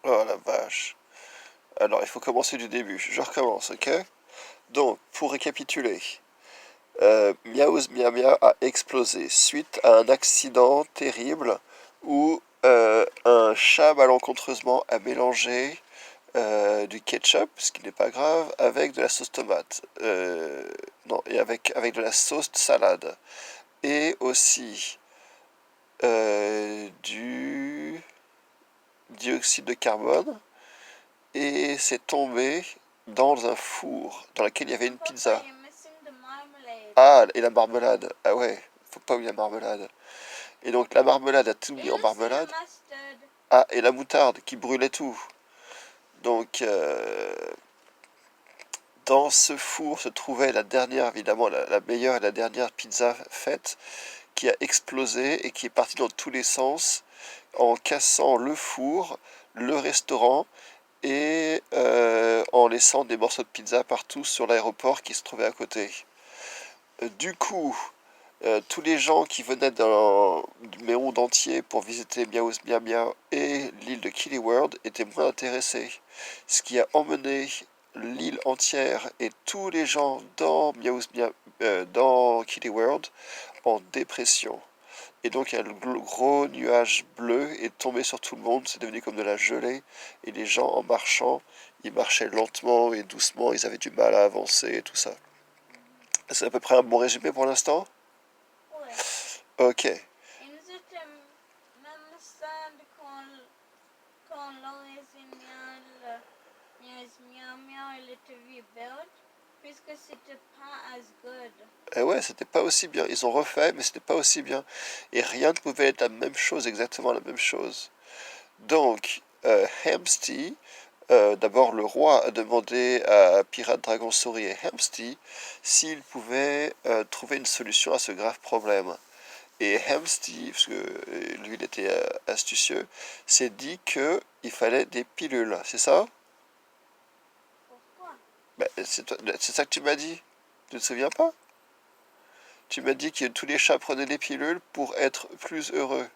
Oh la vache. Alors, il faut commencer du début. Je recommence, ok? Donc, pour récapituler, Miaouz Mia Mia a explosé suite à un accident terrible où un chat malencontreusement a mélangé du ketchup, ce qui n'est pas grave, avec de la sauce tomate. Non, et avec de la sauce de salade. Et aussi du dioxyde de carbone. Et c'est tombé dans un four dans lequel il y avait une pizza. Ah, et la marmelade. Ah ouais, faut pas oublier la marmelade. Et donc la marmelade a tout mis en marmelade. Ah, et la moutarde qui brûlait tout. Donc dans ce four se trouvait la dernière, évidemment, la meilleure et la dernière pizza faite, qui a explosé et qui est partie dans tous les sens en cassant le four, le restaurant et en laissant des morceaux de pizza partout sur l'aéroport qui se trouvait à côté. Du coup, tous les gens qui venaient du monde entier pour visiter Miaouz Mia Mia et l'île de Kili World étaient moins intéressés. Ce qui a emmené l'île entière et tous les gens dans Kili World en dépression. Et donc un gros nuage bleu est tombé sur tout le monde, c'est devenu comme de la gelée, et les gens en marchant, ils marchaient lentement et doucement, ils avaient du mal à avancer et tout ça. C'est à peu près un bon résumé pour l'instant? Ok. Et ouais, c'était pas aussi bien. Ils ont refait, mais c'était pas aussi bien. Et rien ne pouvait être la même chose, exactement la même chose. Donc, Hamsty, d'abord le roi a demandé à Pirate Dragon Souris et Hamsty s'ils pouvaient trouver une solution à ce grave problème. Et Hamsty, parce que lui il était astucieux, s'est dit qu'il fallait des pilules, c'est ça? Ben, c'est ça que tu m'as dit. Tu ne te souviens pas? Tu m'as dit que tous les chats prenaient des pilules pour être plus heureux.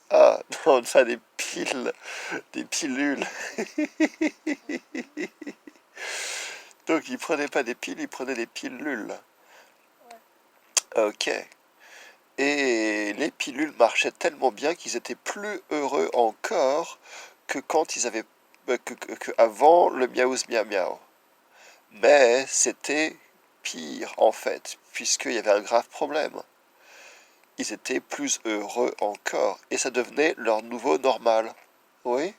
Ah, non, ça des piles, des pilules. Donc ils prenaient pas des piles, ils prenaient des pilules. Ok. Et les pilules marchaient tellement bien qu'ils étaient plus heureux encore que quand ils avaient que avant le miaouz mia miao. Mais c'était pire en fait, puisqu'il y avait un grave problème. Ils étaient plus heureux encore, et ça devenait leur nouveau normal. Oui?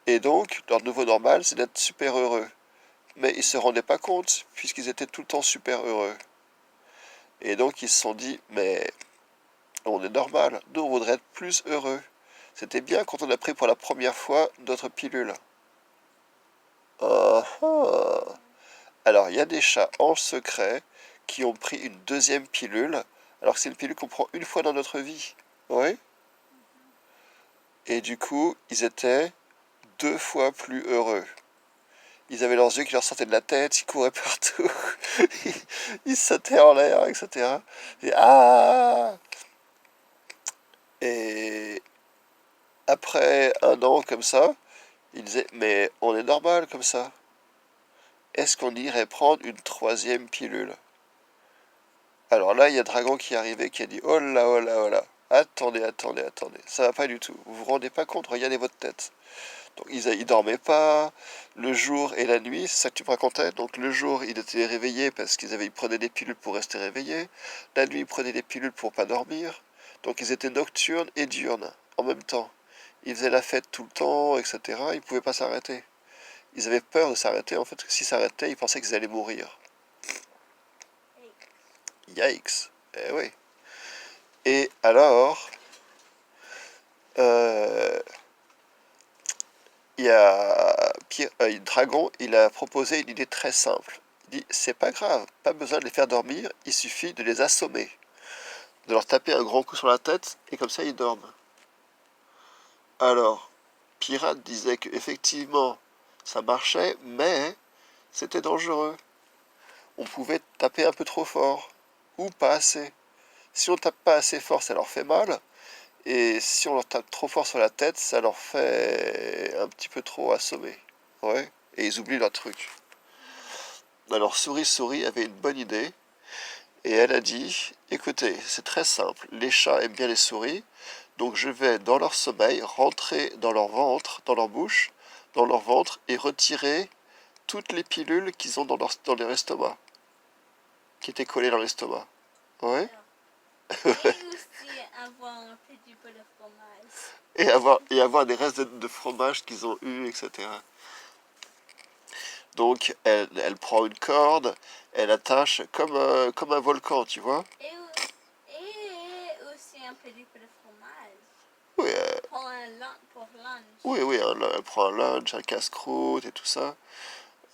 Et donc, leur nouveau normal, c'est d'être super heureux. Mais ils se rendaient pas compte, puisqu'ils étaient tout le temps super heureux. Et donc, ils se sont dit, mais on est normal, nous on voudrait être plus heureux. C'était bien quand on a pris pour la première fois notre pilule. Ah, ah. Alors, il y a des chats en secret qui ont pris une deuxième pilule, alors que c'est une pilule qu'on prend une fois dans notre vie. Oui? Et du coup, ils étaient 2 fois plus heureux. Ils avaient leurs yeux qui leur sortaient de la tête, ils couraient partout, ils sautaient en l'air, etc. Et ah! Et après un an comme ça, ils disaient, mais on est normal comme ça. Est-ce qu'on irait prendre une troisième pilule? Alors là, il y a Dragon qui est arrivé, qui a dit, oh là, oh là, oh là. Attendez, attendez, attendez. Ça va pas du tout. Vous vous rendez pas compte? Regardez votre tête. Donc ils dormaient pas le jour et la nuit, c'est ça que tu me racontais. Donc le jour, ils étaient réveillés parce ils prenaient des pilules pour rester réveillés. La nuit, ils prenaient des pilules pour pas dormir. Donc ils étaient nocturnes et diurnes en même temps. Ils faisaient la fête tout le temps, etc. Ils pouvaient pas s'arrêter. Ils avaient peur de s'arrêter, en fait, parce que s'ils s'arrêtaient, ils pensaient qu'ils allaient mourir. Yikes. Eh oui. Et alors, euh, il y a Dragon, il a proposé une idée très simple. Il dit, c'est pas grave, pas besoin de les faire dormir, il suffit de les assommer, de leur taper un grand coup sur la tête, et comme ça ils dorment. Alors, Pirate disait que effectivement ça marchait, mais c'était dangereux. On pouvait taper un peu trop fort, ou pas assez. Si on tape pas assez fort, ça leur fait mal. Et si on leur tape trop fort sur la tête, ça leur fait un petit peu trop assommer. Ouais. Et ils oublient leur truc. Alors Souris avait une bonne idée. Et elle a dit, écoutez, c'est très simple. Les chats aiment bien les souris. Donc je vais, dans leur sommeil, rentrer dans leur ventre, dans leur bouche, dans leur ventre, et retirer toutes les pilules qu'ils ont dans leur estomac. Qui étaient collées dans l'estomac. Ouais. Et aussi avoir un petit peu de fromage. Et avoir des restes de fromage qu'ils ont eu, etc. Donc elle prend une corde, elle attache comme un volcan, tu vois. Et aussi un petit peu de fromage. Oui, Pour lunch. oui, elle prend un lunch, un casse-croûte et tout ça.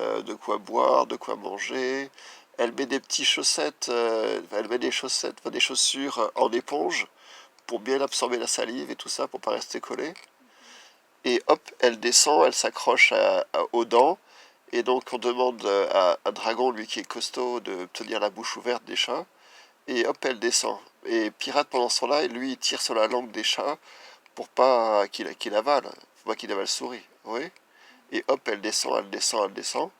De quoi boire, de quoi manger. Elle met des petites chaussettes, elle met des chaussettes, enfin, des chaussures en éponge pour bien absorber la salive et tout ça, pour pas rester collée. Et hop, elle descend, elle s'accroche aux dents. Et donc on demande à Dragon, lui qui est costaud, de tenir la bouche ouverte des chats. Et hop, elle descend. Et Pirate, pendant ce temps-là, lui, il tire sur la langue des chats pour pas qu'il avale. Faut pas qu'il avale souris. Oui. Et hop, elle descend, elle descend, elle descend.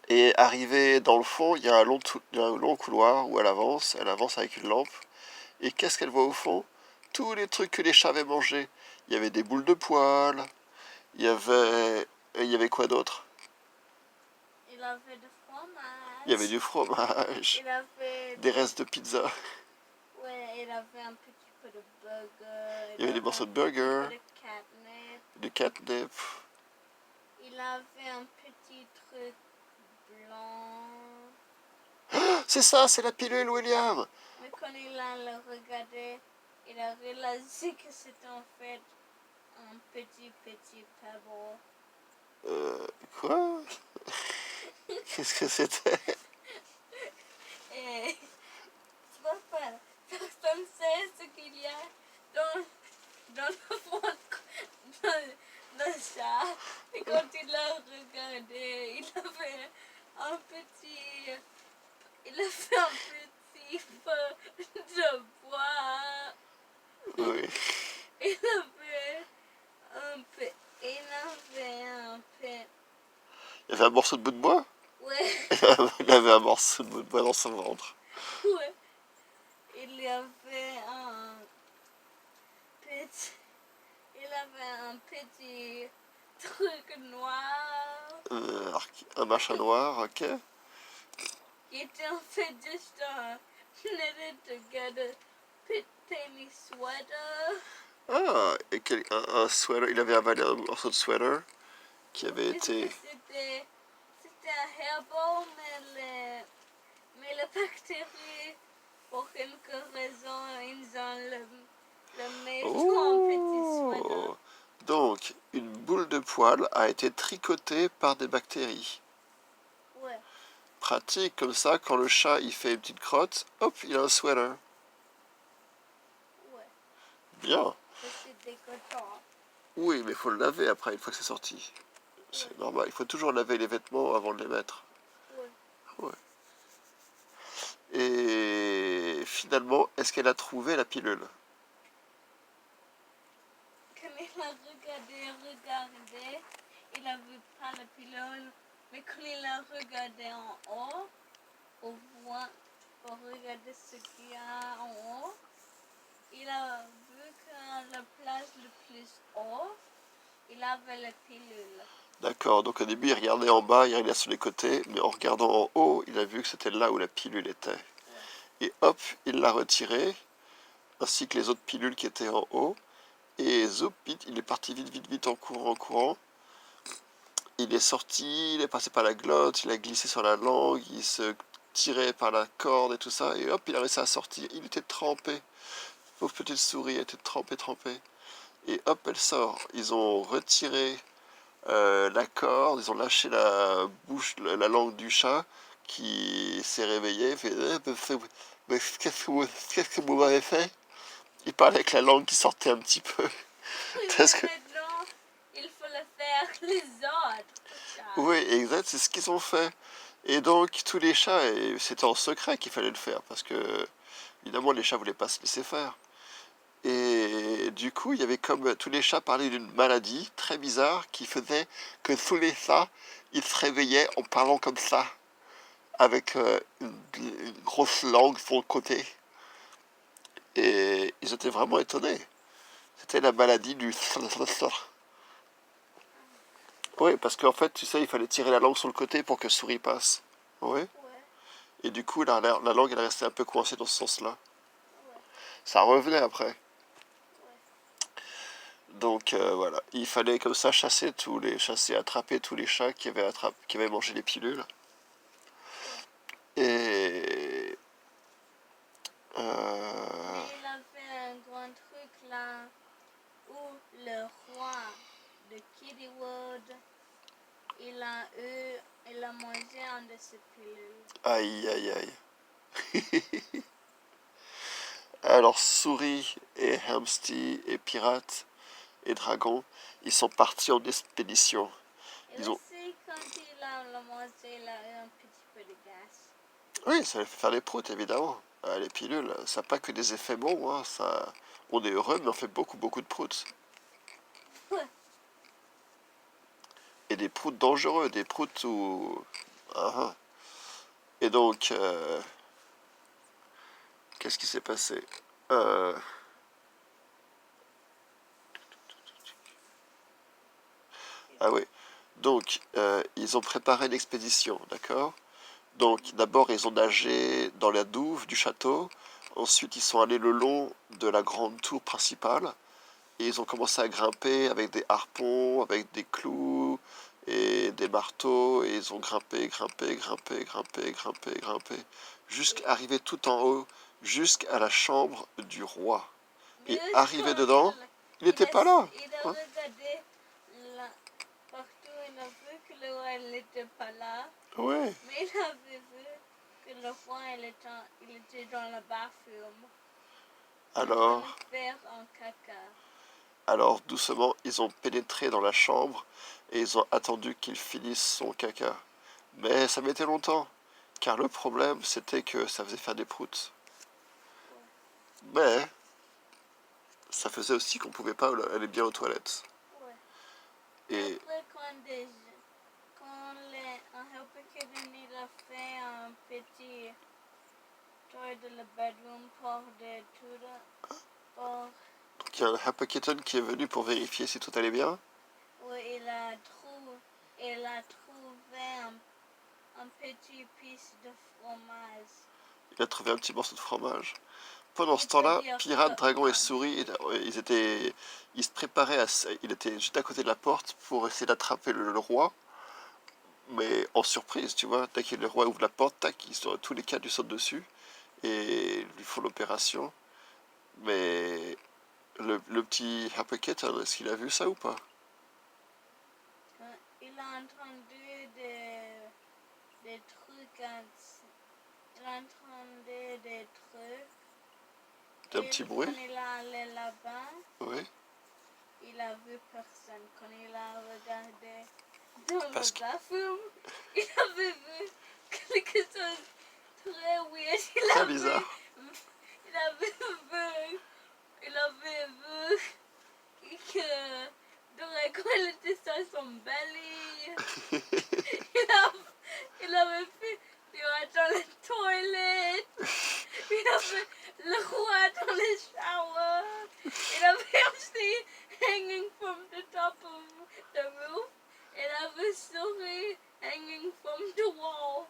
Et arrivée dans le fond, il y a un long couloir où elle avance avec une lampe. Et qu'est-ce qu'elle voit au fond? Tous les trucs que les chats avaient mangés. Il y avait des boules de poils, il y avait quoi d'autre? Il avait du fromage. Il y avait du fromage, Il avait des restes de pizza, ouais, il avait un petit peu de burger. il y avait des morceaux de burger, De catnip. du catnip. Il avait un petit truc blanc. C'est ça, c'est la pilule, William! Mais quand il a le regardé, il a réalisé que c'était en fait un petit pebble. Quoi? Qu'est-ce que c'était? Et tu vois pas, personne ne sait ce qu'il y a dans le ventre dans le chat. Et quand il a regardé, il avait un petit feu de bois. Oui. Il avait un peu. Il y avait un morceau de bout de bois? Ouais, Il avait un morceau de bout de bois dans son ventre. ouais. Il y avait un petit. Il avait un petit truc noir Un machin noir, ok. qui était en fait juste un knitted together tiny sweater. Ah, et un sweater, il avait avalé un morceau de sweater qui avait été... C'était un hairball, mais les bactéries, pour quelque raison, ils ont le mettre en petit sweater. Oh! Donc, une boule de poil a été tricotée par des bactéries. Ouais, Pratique, comme ça, quand le chat il fait une petite crotte, hop, il a un sweater. ouais. Bien. Ça, c'est dégoûtant. Oui, mais il faut le laver après, une fois que c'est sorti. C'est normal, il faut toujours laver les vêtements avant de les mettre. Ouais. Ouais. Et finalement, est-ce qu'elle a trouvé la pilule? Quand il a regardé, il n'avait pas la pilule. Mais quand il a regardé en haut, pour regarder ce qu'il y a en haut, il a vu qu'à la place le plus haut, il avait la pilule. D'accord, donc au début il regardait en bas, il regardait sur les côtés, mais en regardant en haut, il a vu que c'était là où la pilule était. Ouais. Et hop, il l'a retirée, ainsi que les autres pilules qui étaient en haut. Et zoup, vite, il est parti vite, en courant. Il est sorti, il est passé par la glotte, il a glissé sur la langue, il se tirait par la corde et tout ça, et hop, il a réussi à sortir. Il était trempé. Pauvre petite souris, elle était trempée. Et hop, elle sort. Ils ont retiré la corde, ils ont lâché la bouche, la langue du chat qui s'est réveillé, fait mais qu'est-ce que vous m'avez fait? Il parlait avec la langue qui sortait un petit peu. Oui, Parce que, mais maintenant, il faut le faire les autres chats. oui, exact, c'est ce qu'ils ont fait. Et donc, tous les chats, et c'était en secret qu'il fallait le faire, parce que, évidemment, les chats voulaient pas se laisser faire. Et du coup, il y avait comme tous les chats parlaient d'une maladie très bizarre qui faisait que tous les chats, ils se réveillaient en parlant comme ça, avec une grosse langue sur le côté. Et ils étaient vraiment étonnés. C'était la maladie du... Oui, parce qu'en fait, tu sais, il fallait tirer la langue sur le côté pour que souris passe. Oui. Ouais, Et du coup, la langue, elle restait un peu coincée dans ce sens-là. ouais, Ça revenait après. ouais. Donc voilà, il fallait comme ça attraper tous les chats qui avaient mangé les pilules. Ouais. Et Mais il a fait un grand truc là où le roi de Kittywood, il a mangé un de ses pilules. aïe aïe aïe. Alors Souris et Hamsty et Pirate et Dragon, ils sont partis en expédition. Et Ils ont... aussi, quand il a mangé, il a eu un petit peu de gaz. Oui, ça fait faire des proutes évidemment. Les pilules, ça n'a pas que des effets bons, hein, ça... On est heureux, mais on fait beaucoup beaucoup de proutes. Ouais. Et des proutes dangereux, des proutes où... Ah, ah. Et donc, qu'est-ce qui s'est passé? Ah oui. Donc, ils ont préparé l'expédition, d'accord? Donc, d'abord, ils ont nagé dans la douve du château. Ensuite, ils sont allés le long de la grande tour principale. Et ils ont commencé à grimper avec des harpons, avec des clous et des marteaux. Et ils ont grimpé, grimpé, grimpé, grimpé, grimpé, grimpé. Jusqu'à arriver tout en haut, jusqu'à la chambre du roi. Mais Et aussi, arrivé dedans, il n'était pas là. il a Hein. regardé là, partout, il a vu que le roi n'était pas là. Ouais. Mais il avait vu que le roi il était dans la bathroom en train de Alors, faire un caca. alors, doucement, ils ont pénétré dans la chambre et ils ont attendu qu'il finisse son caca. Mais ça mettait longtemps, car le problème, c'était que ça faisait faire des proutes. Ouais. Mais ça faisait aussi qu'on pouvait pas aller bien aux toilettes. Ouais. Et Après, un helper kitten, il a fait un petit tour de la bedroom pour des tours. Pour, donc il y a un Happy Kitten qui est venu pour vérifier si tout allait bien. ouais, il a trouvé un petit piece de fromage. Il a trouvé un petit morceau de fromage. Pendant ce temps-là, C'est-à-dire Pirate, Dragon et que Souris, ils se préparaient il était juste à côté de la porte pour essayer d'attraper le roi. Mais en surprise, tu vois, dès que le roi ouvre la porte, tac, tous les quatre lui sautent dessus et lui font l'opération. Mais le petit Happy Kitten, est-ce qu'il a vu ça ou pas? il a entendu des trucs, il a entendu des trucs. Un Et petit quand bruit? il est allé là-bas, Oui. il a vu personne. Quand il a regardé dans Parce le que bathroom, il avait vu quelque chose de très weird. très bizarre. Il avait vu, il avait vu que quand il était sur son belly, il avait fait dans le toilette, il avait le roi dans le shower, il avait aussi hanging from the top of the roof, il avait souris hanging from the wall.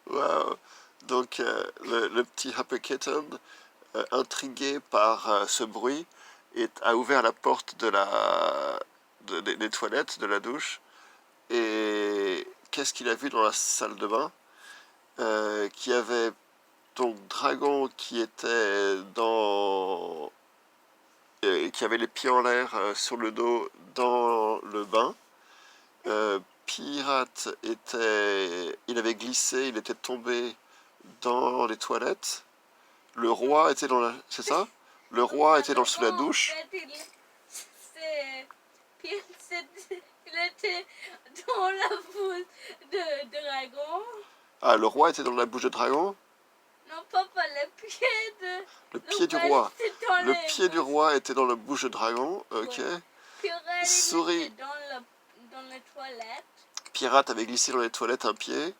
Wow. Donc le petit Happy Kitten, intrigué par ce bruit, a ouvert la porte des toilettes, de la douche. Et qu'est-ce qu'il a vu dans la salle de bain? Qui avait donc Dragon qui était qui avait les pieds en l'air sur le dos dans le bain. Pirate il avait glissé, il était tombé dans les toilettes. Le roi était dans la, c'est ça? Le roi était sous la douche. En fait, il était dans la foule de dragon. Ah, le roi était dans la bouche de dragon? Non, papa, le pied de... Le pied du roi. était dans Le les pied du bouches. roi était dans la bouche de dragon, ok. Ouais. Pirate, il Souris, était dans les toilettes. pirate avait glissé dans les toilettes un pied.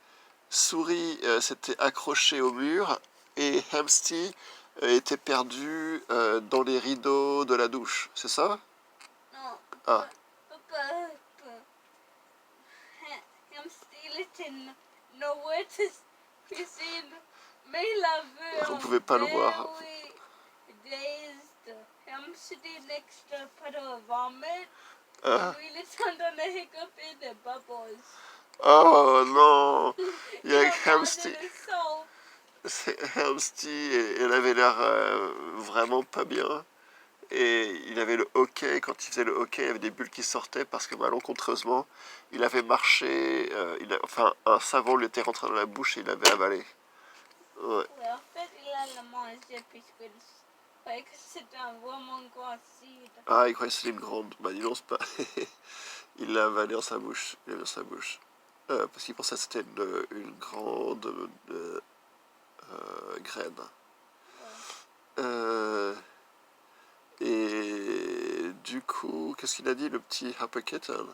Souris s'était accroché au mur. Et Hamsty était perdu dans les rideaux de la douche, c'est ça? Non, Ah, papa, Hamster était nowhere to cuisine. Mais il avait vous un pouvez pas le voir. very dazed hamster next to puddle of vomit. Ah. And we listened on the hiccup in the bubbles. Oh non! Il y a Hamsty. So, Hamsty, elle avait l'air vraiment pas bien. Et il avait le hockey, quand il faisait le hockey, il y avait des bulles qui sortaient parce que malencontreusement, il avait marché, enfin un savon lui était rentré dans la bouche et il l'avait avalé. Ouais. ouais, en fait, il a le mangé puisque c'était un vraiment grand acide. Ah, il croyait que c'était une grande. Bah dis donc, c'est pas. Il l'a avalé dans sa bouche. Il l'a mis dans sa bouche. Parce qu'il pensait que c'était une grande graine. Ouais. Et du coup, qu'est-ce qu'il a dit, le petit Happy Kitten?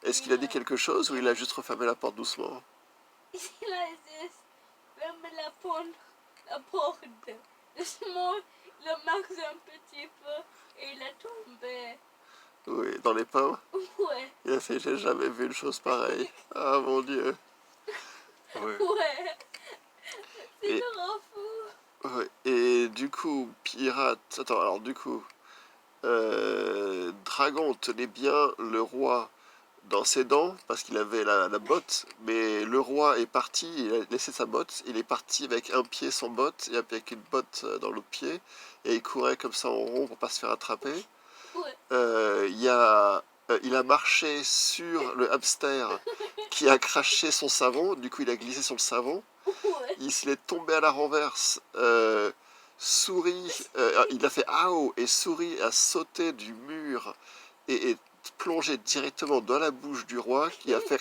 Est-ce qu'il a dit quelque chose ou il a juste refermé la porte doucement? Il a juste fermé la porte. Doucement, il a marché un petit peu et il est tombé. Oui, dans les pommes. Ouais, Il a fait, j'ai jamais vu une chose pareille. Ah mon Dieu. Ouais. ouais. C'est Et, trop fou. ouais. Et du coup, pirate. Attends, alors du coup, Dragon tenait bien le roi dans ses dents parce qu'il avait la botte, mais le roi est parti, il a laissé sa botte, il est parti avec un pied sans botte et avec une botte dans l'autre pied et il courait comme ça en rond pour pas se faire attraper. Ouais. Il a marché sur le hamster qui a craché son savon, du coup il a glissé sur le savon, Ouais. il est tombé à la renverse. Souris, il a fait AO et Souris a sauté du mur et est plongé directement dans la bouche du roi qui a fait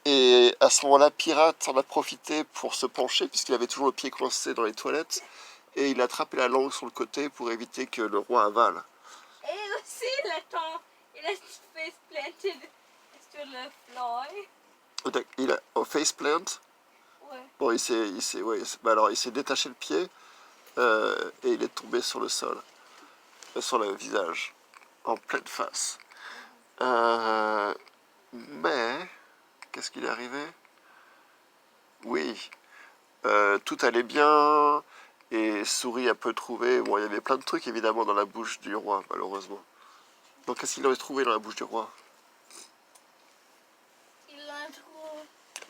et à ce moment-là, Pirate en a profité pour se pencher puisqu'il avait toujours le pied coincé dans les toilettes et il a attrapé la langue sur le côté pour éviter que le roi avale. Et aussi, il a face planted sur le floor. Il a au faceplant. Ouais. Bon, alors il s'est détaché le pied et il est tombé sur le sol, sur le visage, en pleine face. Mais qu'est-ce qu'il est arrivé? Oui, tout allait bien et Souris a peu trouvé. Bon, il y avait plein de trucs évidemment dans la bouche du roi, malheureusement. Donc, qu'est-ce qu'il a trouvé dans la bouche du roi? Il a trouvé.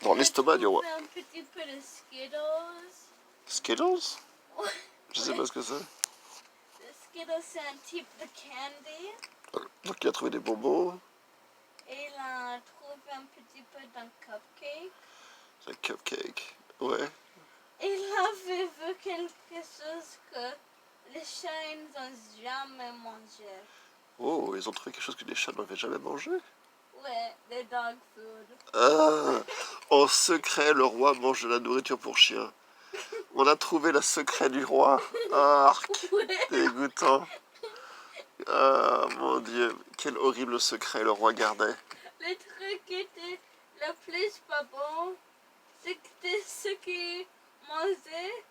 Dans l'estomac du roi. Un petit peu de Skittles. Skittles? Ouais. Je sais pas ce que c'est. Le Skittles, c'est un type de candy. Donc, il a trouvé des bonbons. Et il a trouvé un petit peu d'un cupcake. Un cupcake, ouais. Et il avait vu quelque chose que les chats n'ont jamais mangé. Oh, ils ont trouvé quelque chose que les chats n'avaient jamais mangé. Ouais, des dog food. Ah, en secret, le roi mange de la nourriture pour chien. On a trouvé le secret du roi. Arc, Ouais. dégoûtant. Ah, mon Dieu, quel horrible secret le roi gardait. Le truc qui était le plus pas bon, c'était ce qu'il mangeait